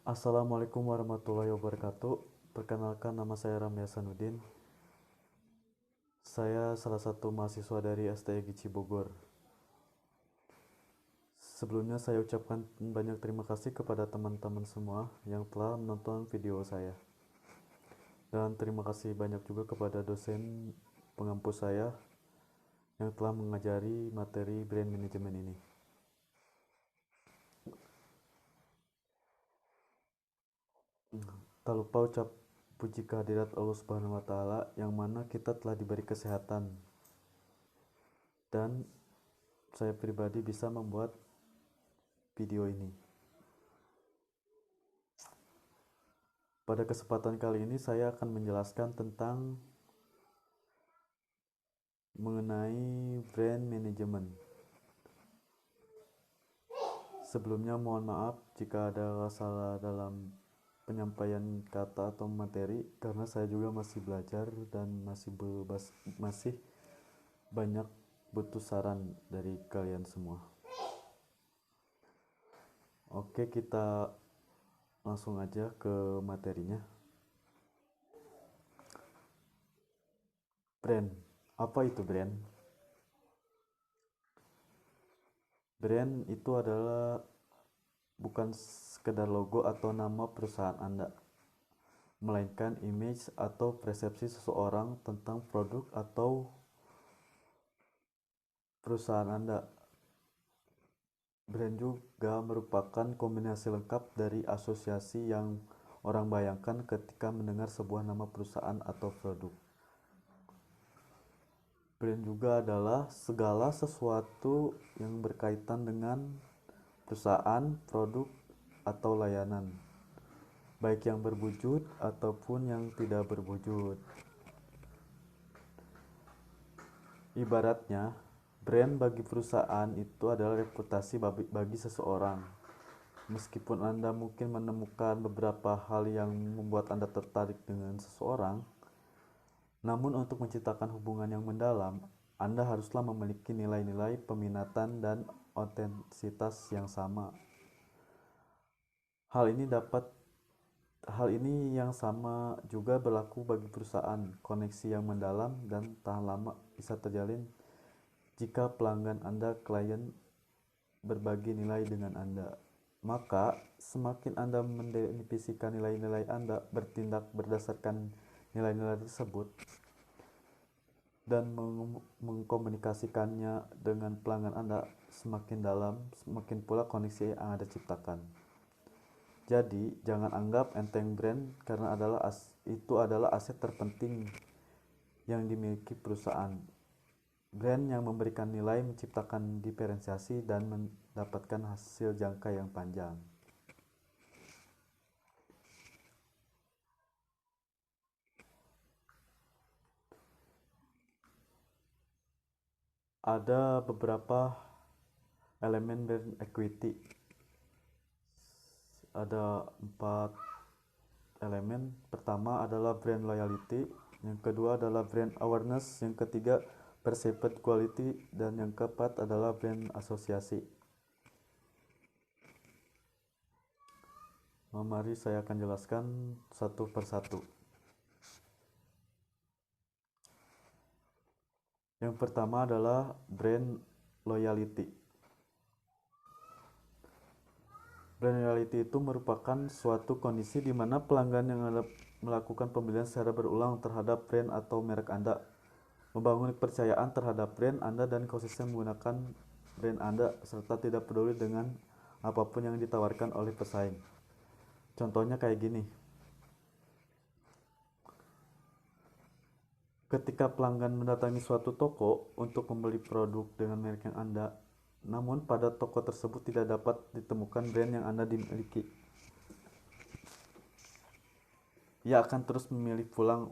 Assalamualaikum warahmatullahi wabarakatuh. Perkenalkan, nama saya Ramli Hasanuddin. Saya salah satu mahasiswa dari STI Gici Bogor. Sebelumnya saya ucapkan banyak terima kasih kepada teman-teman semua yang telah menonton video saya. Dan terima kasih banyak juga kepada dosen pengampu saya yang telah mengajari materi brand management ini. Tak lupa ucap puji kehadirat Allah Subhanahu wa taala yang mana kita telah diberi kesehatan dan saya pribadi bisa membuat video ini. Pada kesempatan kali ini saya akan menjelaskan tentang mengenai brand management. Sebelumnya mohon maaf jika ada salah dalam penyampaian kata atau materi karena saya juga masih belajar dan masih banyak butuh saran dari kalian semua. Oke, kita langsung aja ke materinya. Brand. Apa itu brand? Brand itu adalah bukan sekedar logo atau nama perusahaan Anda, melainkan image atau persepsi seseorang tentang produk atau perusahaan Anda. Brand juga merupakan kombinasi lengkap dari asosiasi yang orang bayangkan ketika mendengar sebuah nama perusahaan atau produk. Brand juga adalah segala sesuatu yang berkaitan dengan perusahaan, produk, atau layanan, baik yang berwujud ataupun yang tidak berwujud. Ibaratnya, brand bagi perusahaan itu adalah reputasi bagi seseorang. Meskipun Anda mungkin menemukan beberapa hal yang membuat Anda tertarik dengan seseorang, namun untuk menciptakan hubungan yang mendalam, Anda haruslah memiliki nilai-nilai peminatan dan otentisitas yang sama. Hal ini dapat Hal ini yang sama juga berlaku bagi perusahaan. Koneksi yang mendalam dan tahan lama bisa terjalin jika pelanggan Anda, klien, berbagi nilai dengan Anda. Maka, semakin Anda mendefinisikan nilai-nilai Anda, bertindak berdasarkan nilai-nilai tersebut, dan mengkomunikasikannya dengan pelanggan Anda, semakin dalam, semakin pula koneksi yang Anda ciptakan. Jadi, jangan anggap enteng brand karena itu adalah aset terpenting yang dimiliki perusahaan. Brand yang memberikan nilai, menciptakan diferensiasi, dan mendapatkan hasil jangka yang panjang. Ada beberapa elemen brand equity. Ada 4 elemen. Pertama adalah brand loyalty, yang kedua adalah brand awareness, yang ketiga perceived quality, dan yang keempat adalah brand asosiasi. Mari saya akan jelaskan satu persatu. Yang pertama adalah brand loyalty. Brand loyalty itu merupakan suatu kondisi di mana pelanggan yang melakukan pembelian secara berulang terhadap brand atau merek Anda, membangun kepercayaan terhadap brand Anda dan konsisten menggunakan brand Anda serta tidak peduli dengan apapun yang ditawarkan oleh pesaing. Contohnya kayak gini. Ketika pelanggan mendatangi suatu toko untuk membeli produk dengan merek yang Anda, namun pada toko tersebut tidak dapat ditemukan brand yang Anda dimiliki, ia akan terus memilih pulang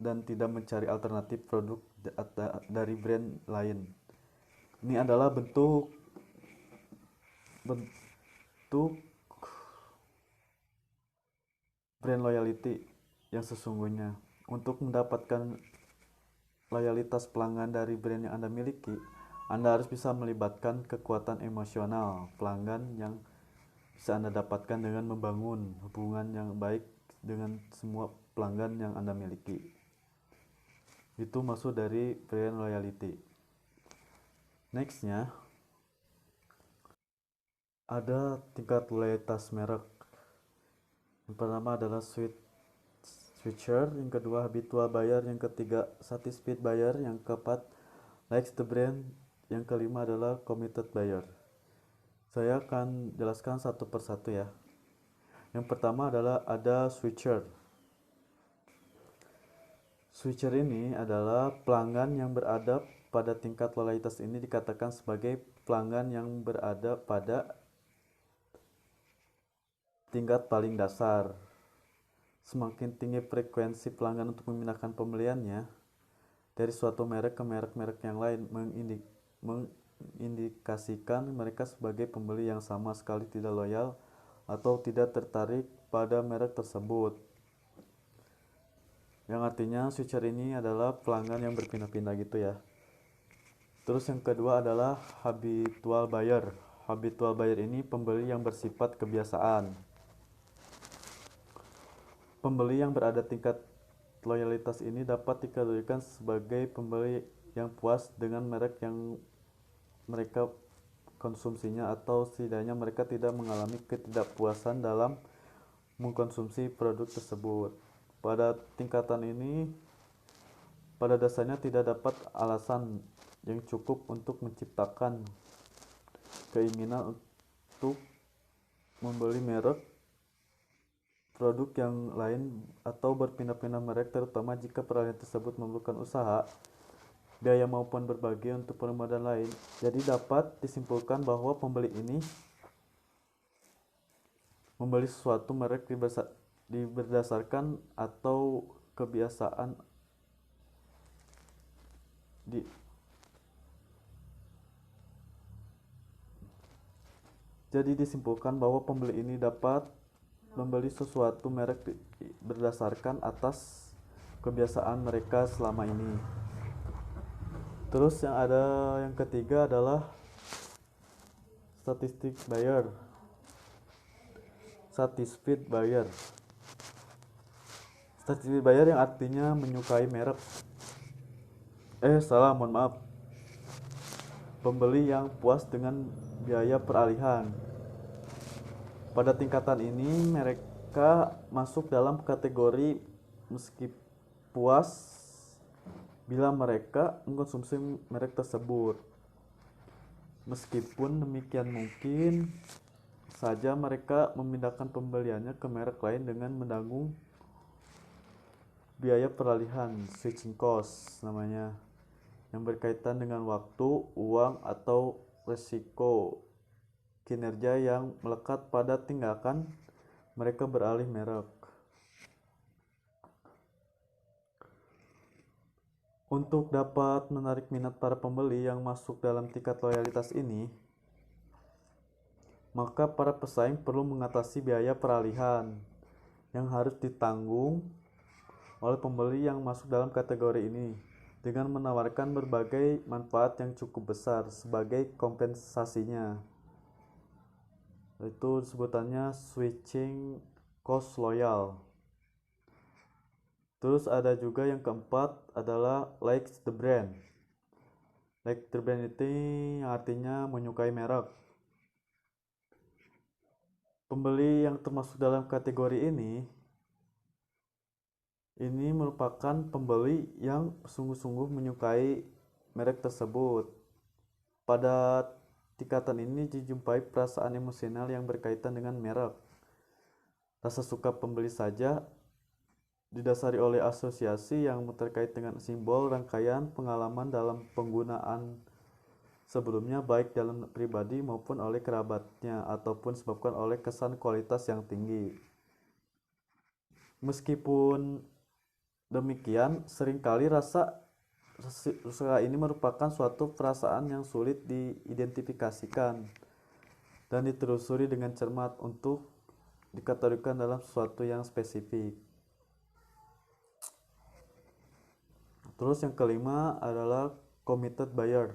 dan tidak mencari alternatif produk dari brand lain. Ini adalah bentuk brand loyalty yang sesungguhnya. Untuk mendapatkan loyalitas pelanggan dari brand yang Anda miliki, Anda harus bisa melibatkan kekuatan emosional pelanggan yang bisa Anda dapatkan dengan membangun hubungan yang baik dengan semua pelanggan yang Anda miliki. Itu maksud dari brand loyalty. Nextnya ada tingkat loyalitas merek. Yang pertama adalah switcher, yang kedua habitual buyer, yang ketiga satisfied buyer, yang keempat likes the brand, yang kelima adalah committed buyer. Saya akan jelaskan satu persatu ya. Yang pertama adalah ada switcher. Switcher ini adalah pelanggan yang berada pada tingkat loyalitas ini dikatakan sebagai pelanggan yang berada pada tingkat paling dasar. Semakin tinggi frekuensi pelanggan untuk memindahkan pembeliannya dari suatu merek ke merek-merek yang lain mengindikasikan mereka sebagai pembeli yang sama sekali tidak loyal atau tidak tertarik pada merek tersebut. Yang artinya switcher ini adalah pelanggan yang berpindah-pindah gitu ya. Terus yang kedua adalah habitual buyer. Habitual buyer ini pembeli yang bersifat kebiasaan. Pembeli yang berada tingkat loyalitas ini dapat dikategorikan sebagai pembeli yang puas dengan merek yang mereka konsumsinya, atau setidaknya mereka tidak mengalami ketidakpuasan dalam mengkonsumsi produk tersebut. Pada tingkatan ini, pada dasarnya tidak dapat alasan yang cukup untuk menciptakan keinginan untuk membeli merek produk yang lain atau berpindah-pindah merek, terutama jika peralihan tersebut memerlukan usaha, biaya maupun berbagai untuk permodalan lain. Jadi dapat disimpulkan bahwa pembeli ini membeli sesuatu merek berdasarkan atau kebiasaan di Jadi disimpulkan bahwa pembeli ini dapat membeli sesuatu merek berdasarkan atas kebiasaan mereka selama ini. Terus yang ketiga adalah satisfied buyer. Satisfied buyer yang artinya menyukai merek. Mohon maaf. Pembeli yang puas dengan biaya peralihan. Pada tingkatan ini mereka masuk dalam kategori meski puas bila mereka mengkonsumsi merek tersebut. Meskipun demikian, mungkin saja mereka memindahkan pembeliannya ke merek lain dengan menanggung biaya peralihan, switching cost namanya, yang berkaitan dengan waktu, uang, atau resiko kinerja yang melekat pada tindakan mereka beralih merek. Untuk dapat menarik minat para pembeli yang masuk dalam tingkat loyalitas ini, maka para pesaing perlu mengatasi biaya peralihan yang harus ditanggung oleh pembeli yang masuk dalam kategori ini dengan menawarkan berbagai manfaat yang cukup besar sebagai kompensasinya. Itu sebutannya switching cost loyal. Terus ada juga yang keempat adalah like the brand. Like the brand itu artinya menyukai merek. Pembeli yang termasuk dalam kategori ini merupakan pembeli yang sungguh-sungguh menyukai merek tersebut. Pada tingkatan ini dijumpai perasaan emosional yang berkaitan dengan merek. Rasa suka pembeli saja didasari oleh asosiasi yang terkait dengan simbol, rangkaian pengalaman dalam penggunaan sebelumnya, baik dalam pribadi maupun oleh kerabatnya, ataupun disebabkan oleh kesan kualitas yang tinggi. Meskipun demikian, seringkali rasa suka ini merupakan suatu perasaan yang sulit diidentifikasikan dan ditelusuri dengan cermat untuk dikategorikan dalam sesuatu yang spesifik. Terus yang kelima adalah committed buyer.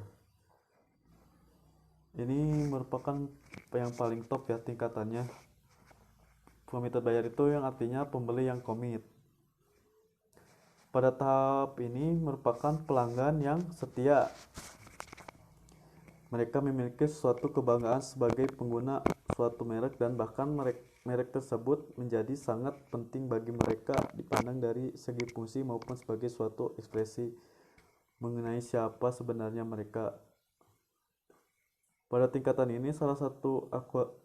Ini merupakan yang paling top ya tingkatannya. Committed buyer itu yang artinya pembeli yang komit. Pada tahap ini merupakan pelanggan yang setia. Mereka memiliki suatu kebanggaan sebagai pengguna suatu merek dan bahkan merek tersebut menjadi sangat penting bagi mereka dipandang dari segi fungsi maupun sebagai suatu ekspresi mengenai siapa sebenarnya mereka. Pada tingkatan ini, salah satu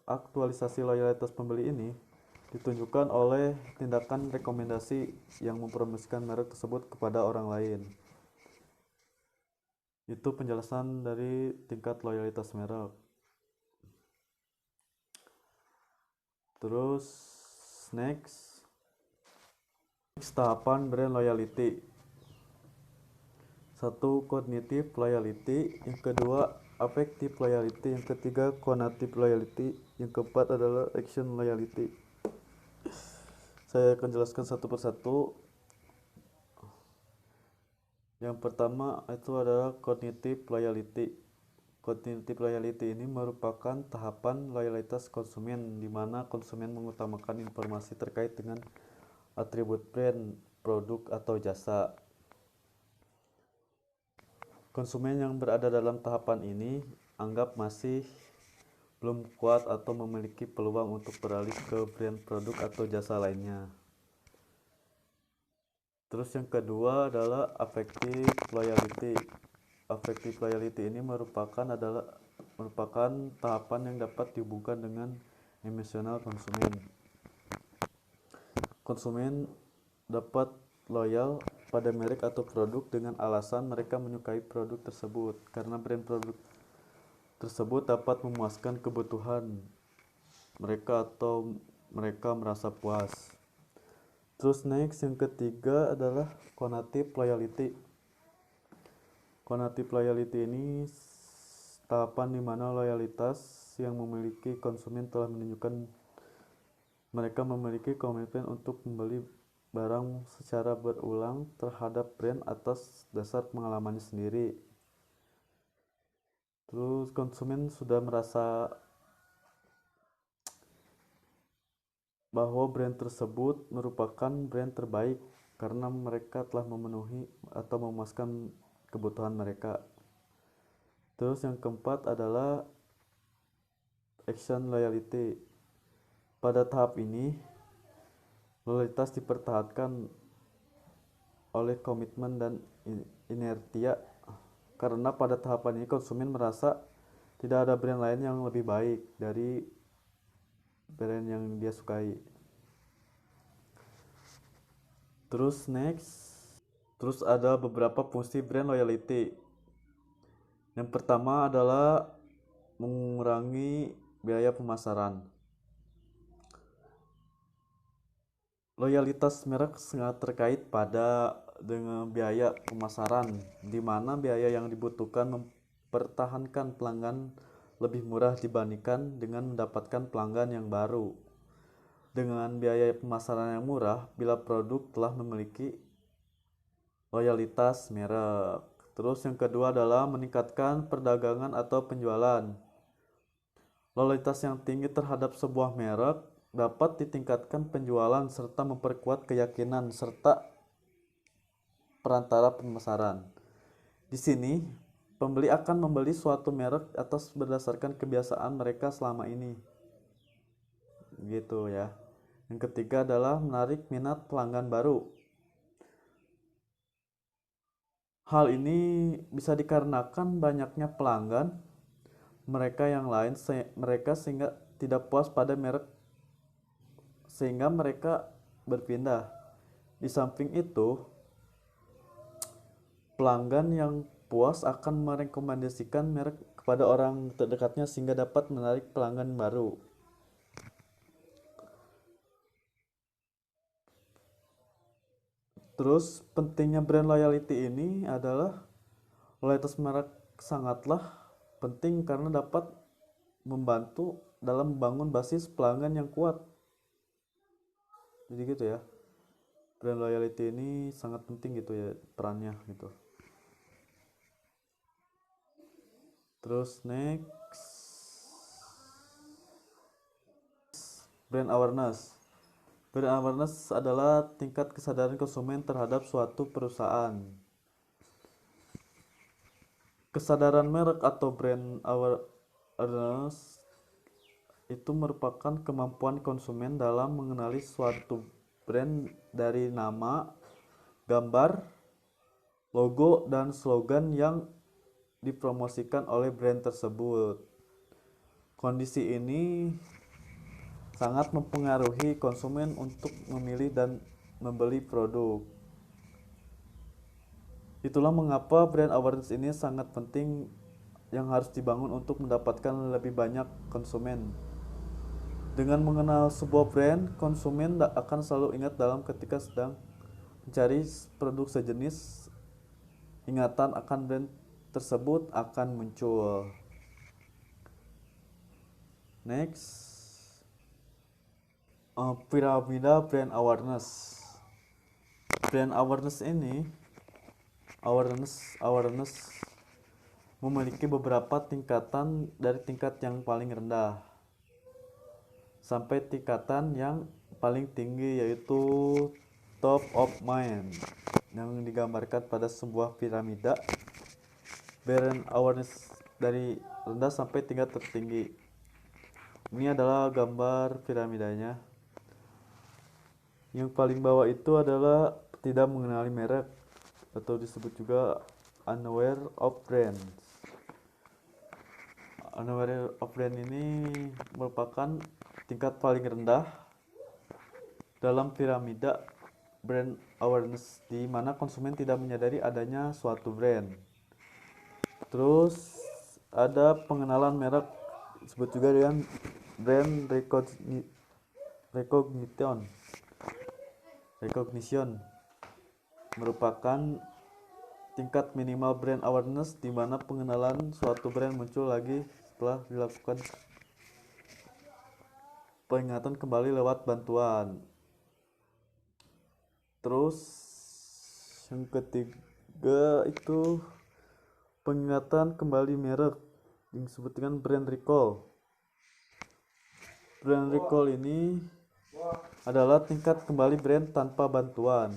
aktualisasi loyalitas pembeli ini ditunjukkan oleh tindakan rekomendasi yang mempromosikan merek tersebut kepada orang lain. Itu penjelasan dari tingkat loyalitas merek. Terus next tahapan brand loyalty. Satu, cognitive loyalty. Yang kedua, affective loyalty. Yang ketiga, quantitative loyalty. Yang keempat adalah action loyalty. Saya akan jelaskan satu persatu. Yang pertama itu adalah cognitive loyalty. Cognitive loyalty ini merupakan tahapan loyalitas konsumen di mana konsumen mengutamakan informasi terkait dengan atribut brand, produk, atau jasa. Konsumen yang berada dalam tahapan ini anggap masih belum kuat atau memiliki peluang untuk beralih ke brand, produk, atau jasa lainnya. Terus yang kedua adalah affective loyalty. Affective loyalty ini merupakan tahapan yang dapat dihubungkan dengan emosional konsumen. Konsumen dapat loyal pada merek atau produk dengan alasan mereka menyukai produk tersebut karena brand produk tersebut dapat memuaskan kebutuhan mereka atau mereka merasa puas. Terus next yang ketiga adalah quantitative loyalty. Quantitative loyalty ini tahapan di mana loyalitas yang memiliki konsumen telah menunjukkan mereka memiliki komitmen untuk membeli barang secara berulang terhadap brand atas dasar pengalamannya sendiri. Terus konsumen sudah merasa bahwa brand tersebut merupakan brand terbaik karena mereka telah memenuhi atau memuaskan kebutuhan mereka. Terus yang keempat adalah action loyalty. Pada tahap ini, loyalitas dipertahankan oleh komitmen dan inertia karena pada tahapan ini konsumen merasa tidak ada brand lain yang lebih baik dari brand yang dia sukai. Terus next, terus ada beberapa fungsi brand loyalty. Yang pertama adalah mengurangi biaya pemasaran. Loyalitas merek sangat terkait dengan biaya pemasaran, di mana biaya yang dibutuhkan mempertahankan pelanggan lebih murah dibandingkan dengan mendapatkan pelanggan yang baru. Dengan biaya pemasaran yang murah, bila produk telah memiliki loyalitas merek. Terus yang kedua adalah meningkatkan perdagangan atau penjualan. Loyalitas yang tinggi terhadap sebuah merek dapat ditingkatkan penjualan serta memperkuat keyakinan serta perantara pemasaran. Di sini, pembeli akan membeli suatu merek atas berdasarkan kebiasaan mereka selama ini. Gitu ya. Yang ketiga adalah menarik minat pelanggan baru. Hal ini bisa dikarenakan banyaknya pelanggan mereka sehingga tidak puas pada merek sehingga mereka berpindah. Di samping itu, pelanggan yang puas akan merekomendasikan merek kepada orang terdekatnya sehingga dapat menarik pelanggan baru. Terus pentingnya brand loyalty ini adalah loyalitas merek sangatlah penting karena dapat membantu dalam membangun basis pelanggan yang kuat. Jadi gitu ya. Brand loyalty ini sangat penting gitu ya perannya gitu. Terus next Brand awareness. Brand awareness adalah tingkat kesadaran konsumen terhadap suatu perusahaan. Kesadaran merek atau brand awareness itu merupakan kemampuan konsumen dalam mengenali suatu brand dari nama, gambar, logo, dan slogan yang dipromosikan oleh brand tersebut. Kondisi ini sangat mempengaruhi konsumen untuk memilih dan membeli produk. Itulah mengapa brand awareness ini sangat penting yang harus dibangun untuk mendapatkan lebih banyak konsumen. Dengan mengenal sebuah brand, konsumen akan selalu ingat dalam ketika sedang mencari produk sejenis, ingatan akan brand tersebut akan muncul. Next, piramida brand awareness. Brand awareness ini awareness memiliki beberapa tingkatan dari tingkat yang paling rendah sampai tingkatan yang paling tinggi, yaitu top of mind, yang digambarkan pada sebuah piramida brand awareness dari rendah sampai tingkat tertinggi. Ini adalah gambar piramidanya. Yang paling bawah itu adalah tidak mengenali merek atau disebut juga unaware of brand. Unaware of brand ini merupakan tingkat paling rendah dalam piramida brand awareness, di mana konsumen tidak menyadari adanya suatu brand. Terus ada pengenalan merek, disebut juga dengan brand recognition, merupakan tingkat minimal brand awareness, di mana pengenalan suatu brand muncul lagi setelah dilakukan peringatan kembali lewat bantuan. Terus yang ketiga itu pengingatan kembali merek yang disebut dengan brand recall. Brand recall ini adalah tingkat kembali brand tanpa bantuan.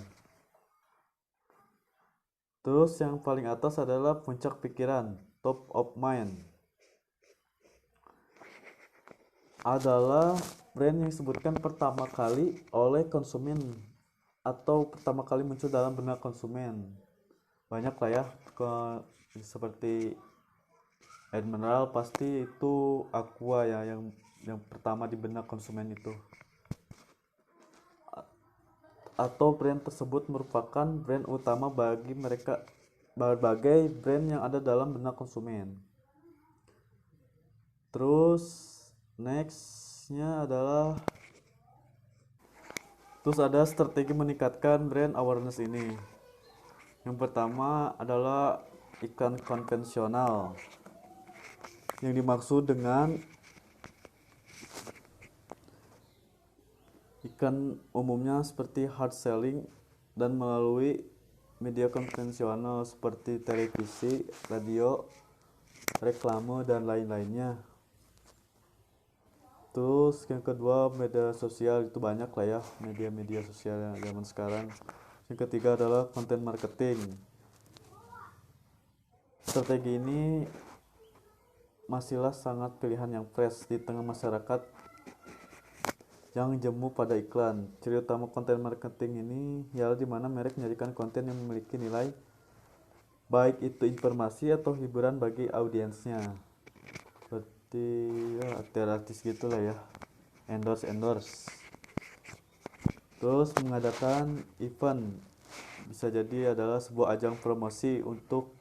Terus yang paling atas adalah puncak pikiran, top of mind. Adalah brand yang disebutkan pertama kali oleh konsumen atau pertama kali muncul dalam benak konsumen. Banyak lah ya, seperti air mineral, pasti itu Aqua ya, yang pertama di benak konsumen itu. Atau brand tersebut merupakan brand utama bagi mereka berbagai brand yang ada dalam benak konsumen. Terus nextnya adalah ada strategi meningkatkan brand awareness ini. Yang pertama adalah iklan konvensional. Yang dimaksud dengan iklan umumnya seperti hard selling dan melalui media konvensional seperti televisi, radio, reklame, dan lain-lainnya. Terus yang kedua, media sosial, itu banyak lah ya media-media sosial yang zaman sekarang. Yang ketiga adalah konten marketing. Strategi ini masihlah sangat pilihan yang fresh di tengah masyarakat yang jemu pada iklan. Ciri utama konten marketing ini ialah di mana merek menjadikan konten yang memiliki nilai, baik itu informasi atau hiburan bagi audiensnya. Seperti ya artis gitulah ya, endorse. Terus mengadakan event, bisa jadi adalah sebuah ajang promosi untuk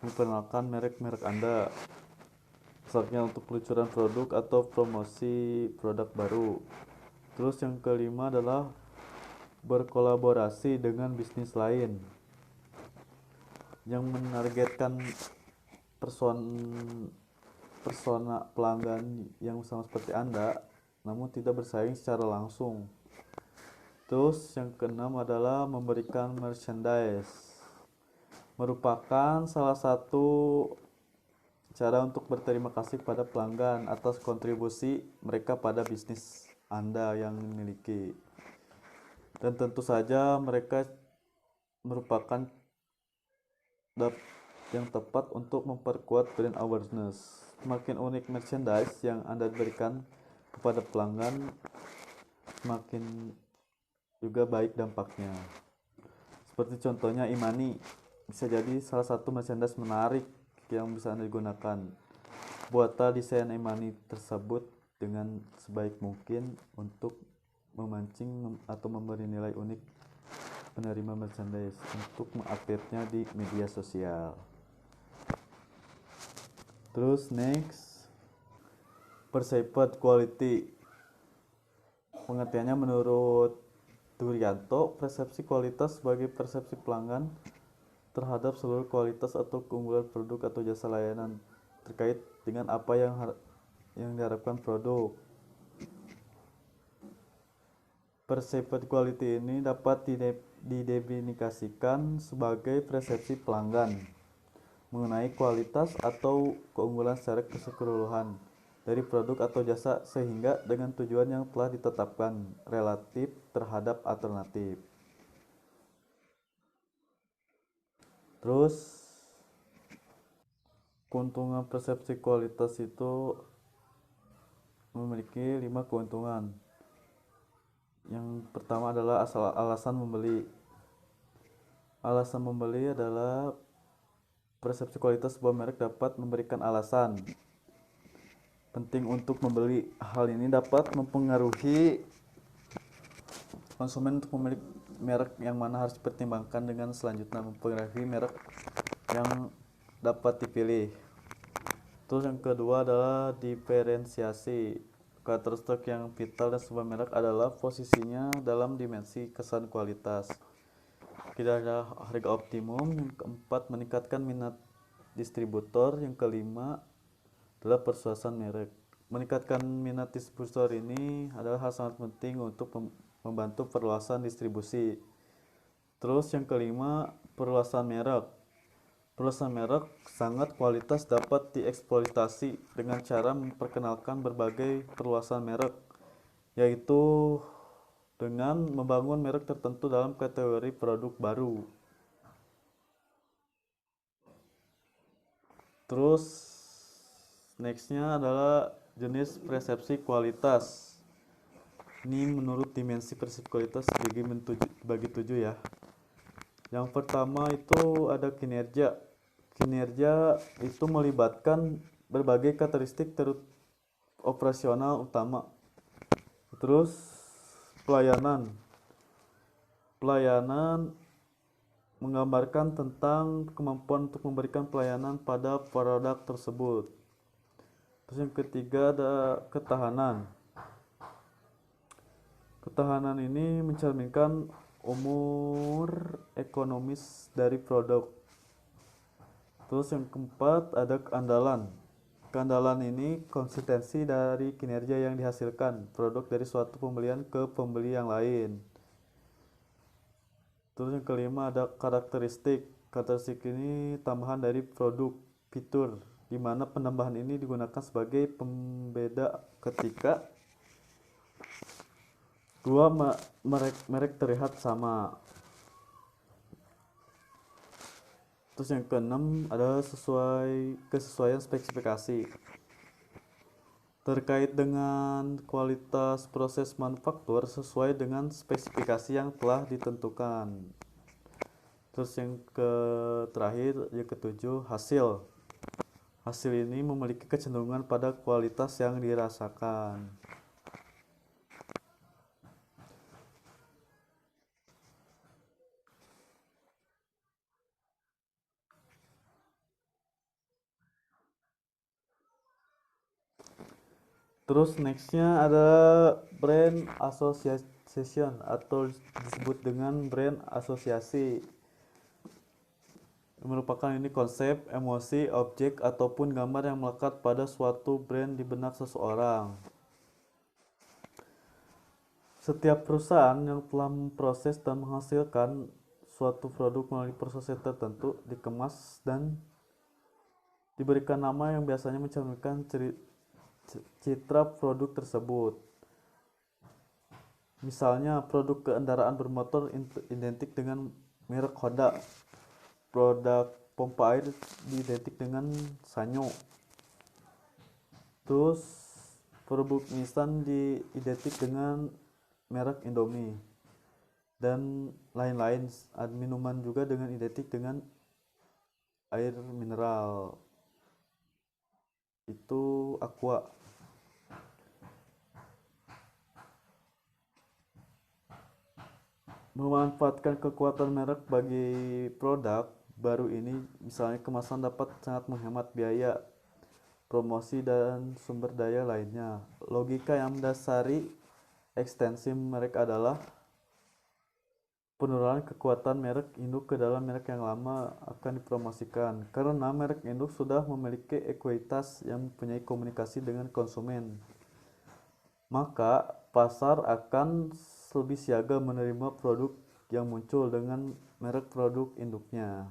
memperkenalkan merek-merek Anda, misalnya untuk peluncuran produk atau promosi produk baru. Terus yang kelima adalah berkolaborasi dengan bisnis lain yang menargetkan persona pelanggan yang sama seperti Anda, namun tidak bersaing secara langsung. Terus yang keenam adalah memberikan merchandise, merupakan salah satu cara untuk berterima kasih pada pelanggan atas kontribusi mereka pada bisnis. Anda yang memiliki. Dan tentu saja mereka merupakan yang tepat untuk memperkuat brand awareness. Semakin unik merchandise yang Anda berikan kepada pelanggan, semakin juga baik dampaknya. Seperti contohnya Imani, bisa jadi salah satu merchandise menarik yang bisa Anda gunakan. Buatlah desain Imani tersebut dengan sebaik mungkin untuk memancing atau memberi nilai unik penerima merchandise untuk mengupdate-nya di media sosial. Terus next, perceived quality. Pengertiannya menurut Durianto, persepsi kualitas sebagai persepsi pelanggan terhadap seluruh kualitas atau keunggulan produk atau jasa layanan terkait dengan apa yang diharapkan produk. Perceived quality ini dapat didefinisikan sebagai persepsi pelanggan mengenai kualitas atau keunggulan secara keseluruhan dari produk atau jasa sehingga dengan tujuan yang telah ditetapkan relatif terhadap alternatif. Terus keuntungan persepsi kualitas itu memiliki 5 keuntungan. Yang pertama adalah alasan membeli. Alasan membeli adalah persepsi kualitas sebuah merek dapat memberikan alasan penting untuk membeli. Hal ini dapat mempengaruhi konsumen untuk memilih merek yang mana harus dipertimbangkan dengan selanjutnya mempengaruhi merek yang dapat dipilih. Terus yang kedua adalah diferensiasi. Karakteristik yang vital dan sebuah merek adalah posisinya dalam dimensi kesan kualitas. Tidak ada harga optimum. Yang keempat, meningkatkan minat distributor. Yang kelima adalah persuasan merek. Meningkatkan minat distributor ini adalah hal sangat penting untuk membantu perluasan distribusi. Terus yang kelima, perluasan merek. Perluasan merek sangat kualitas dapat dieksploitasi dengan cara memperkenalkan berbagai perluasan merek, yaitu dengan membangun merek tertentu dalam kategori produk baru. Terus nextnya adalah jenis persepsi kualitas. Ini menurut dimensi persepsi kualitas dibagi 7 ya. Yang pertama itu ada kinerja. Kinerja itu melibatkan berbagai karakteristik operasional utama. Terus pelayanan. Pelayanan menggambarkan tentang kemampuan untuk memberikan pelayanan pada produk tersebut. Terus yang ketiga ada ketahanan. Ketahanan ini mencerminkan umur ekonomis dari produk. Terus yang keempat ada keandalan. Keandalan ini konsistensi dari kinerja yang dihasilkan produk dari suatu pembelian ke pembeli yang lain. Terus yang kelima ada karakteristik. Karakteristik ini tambahan dari produk, fitur, di mana penambahan ini digunakan sebagai pembeda ketika dua merek terlihat sama. Terus yang keenam adalah kesesuaian spesifikasi terkait dengan kualitas proses manufaktur sesuai dengan spesifikasi yang telah ditentukan. Terus yang terakhir, yang ketujuh, hasil. Hasil ini memiliki kecenderungan pada kualitas yang dirasakan. Terus nextnya ada brand association atau disebut dengan brand asosiasi. Merupakan ini konsep, emosi, objek, ataupun gambar yang melekat pada suatu brand di benak seseorang. Setiap perusahaan yang telah memproses dan menghasilkan suatu produk melalui proses tertentu dikemas dan diberikan nama yang biasanya mencerminkan citra produk tersebut. Misalnya produk kendaraan bermotor identik dengan merek Honda, produk pompa air identik dengan Sanyo, terus produk Nissan identik dengan merek Indomie, dan lain-lain. Minuman juga dengan identik dengan air mineral, itu Aqua. Memanfaatkan kekuatan merek bagi produk baru ini, misalnya kemasan dapat sangat menghemat biaya, promosi, dan sumber daya lainnya. Logika yang mendasari ekstensi merek adalah penurunan kekuatan merek induk ke dalam merek yang lama akan dipromosikan, karena merek induk sudah memiliki ekuitas yang mempunyai komunikasi dengan konsumen. Maka pasar akan lebih siaga menerima produk yang muncul dengan merek produk induknya.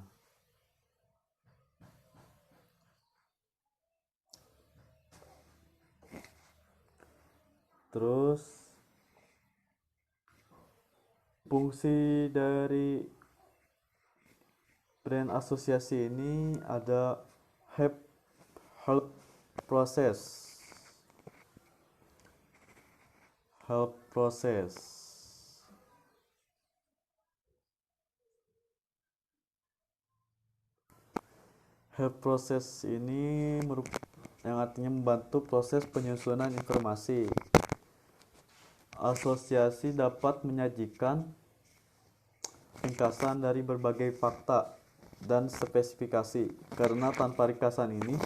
Terus fungsi dari brand asosiasi ini ada help help process. Help process. Help process ini yang artinya membantu proses penyusunan informasi. Asosiasi dapat menyajikan ringkasan dari berbagai fakta dan spesifikasi, karena tanpa ringkasan ini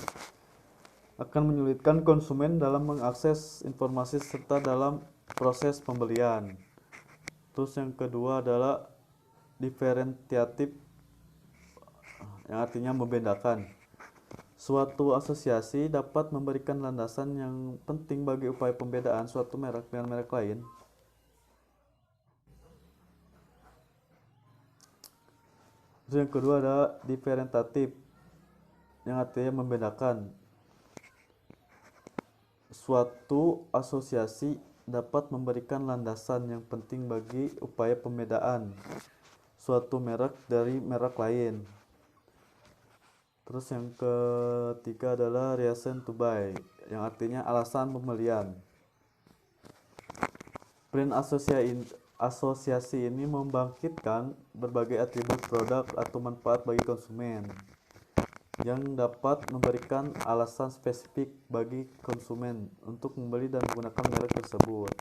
akan menyulitkan konsumen dalam mengakses informasi serta dalam proses pembelian. Terus yang kedua adalah diferensiatif, yang artinya membedakan. Suatu asosiasi dapat memberikan landasan yang penting bagi upaya pembedaan suatu merek dengan merek lain. Terus yang kedua adalah diferensiatif, yang artinya membedakan. Suatu asosiasi dapat memberikan landasan yang penting bagi upaya pembedaan suatu merek dari merek lain. Terus yang ketiga adalah reason to buy, yang artinya alasan pembelian. Brand asosiasi ini membangkitkan berbagai atribut produk atau manfaat bagi konsumen, yang dapat memberikan alasan spesifik bagi konsumen untuk membeli dan menggunakan merek tersebut.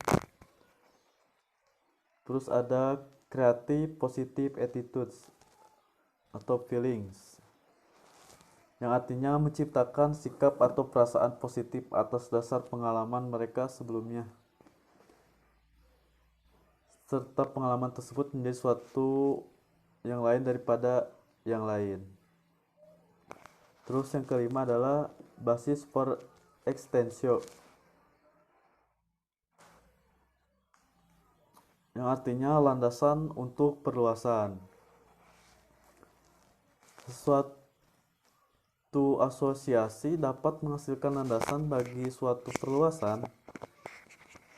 Terus ada creative positive attitudes atau feelings, yang artinya menciptakan sikap atau perasaan positif atas dasar pengalaman mereka sebelumnya, serta pengalaman tersebut menjadi suatu yang lain daripada yang lain. Terus yang kelima adalah basis for extension, yang artinya landasan untuk perluasan. Suatu asosiasi dapat menghasilkan landasan bagi suatu perluasan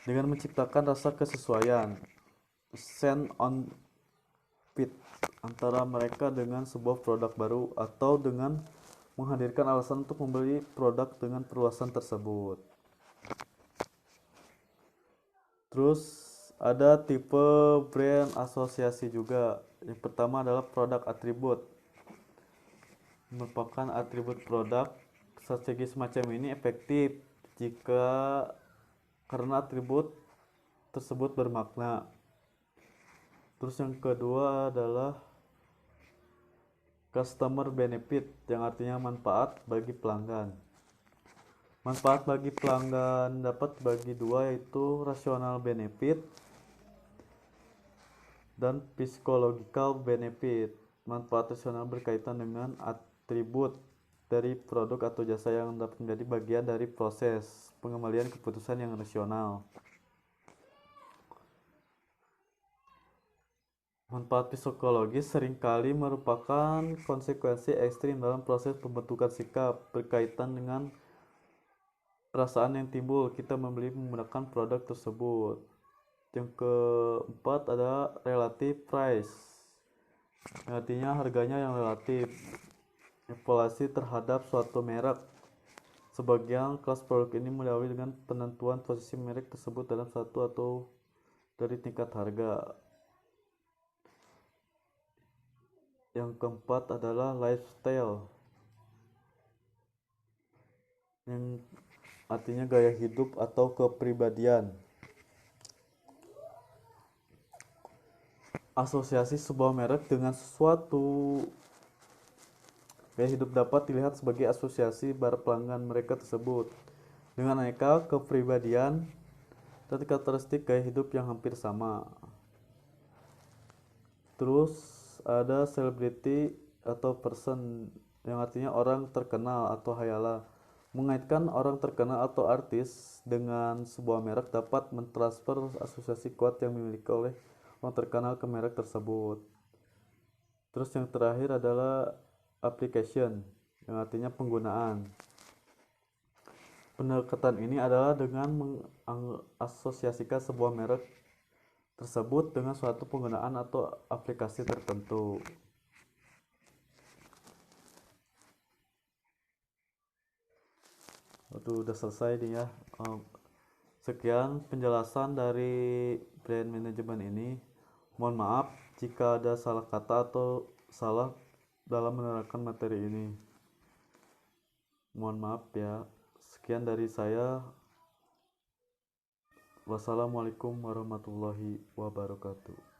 dengan menciptakan rasa kesesuaian, sense on fit, antara mereka dengan sebuah produk baru, atau dengan menghadirkan alasan untuk membeli produk dengan perluasan tersebut. Terus ada tipe brand asosiasi juga. Yang pertama adalah produk atribut, merupakan atribut produk. Strategi semacam ini efektif jika karena atribut tersebut bermakna. Terus yang kedua adalah customer benefit, yang artinya manfaat bagi pelanggan. Manfaat bagi pelanggan dapat bagi dua, yaitu rational benefit dan psychological benefit. Manfaat rasional berkaitan dengan atribut dari produk atau jasa yang dapat menjadi bagian dari proses pengambilan keputusan yang rasional. Manfaat psikologis seringkali merupakan konsekuensi ekstrim dalam proses pembentukan sikap, berkaitan dengan perasaan yang timbul kita membeli menggunakan produk tersebut. Yang keempat ada relative price, artinya harganya yang relatif. Evaluasi terhadap suatu merek. Sebagian kelas produk ini mendahului dengan penentuan posisi merek tersebut dalam satu atau dari tingkat harga. Yang keempat adalah lifestyle, yang artinya gaya hidup atau kepribadian. Asosiasi sebuah merek dengan sesuatu gaya hidup dapat dilihat sebagai asosiasi para pelanggan mereka tersebut dengan aneka kepribadian dan karakteristik gaya hidup yang hampir sama. Terus ada selebriti atau person, yang artinya orang terkenal atau hayala. Mengaitkan orang terkenal atau artis dengan sebuah merek dapat mentransfer asosiasi kuat yang dimiliki oleh orang terkenal ke merek tersebut. Terus yang terakhir adalah application, yang artinya penggunaan. Pendekatan ini adalah dengan mengasosiasikan sebuah merek tersebut dengan suatu penggunaan atau aplikasi tertentu. Aduh, udah selesai nih ya. Sekian penjelasan dari brand management ini. Mohon maaf jika ada salah kata atau salah dalam menerangkan materi ini. Mohon maaf ya. Sekian dari saya. Wassalamualaikum warahmatullahi wabarakatuh.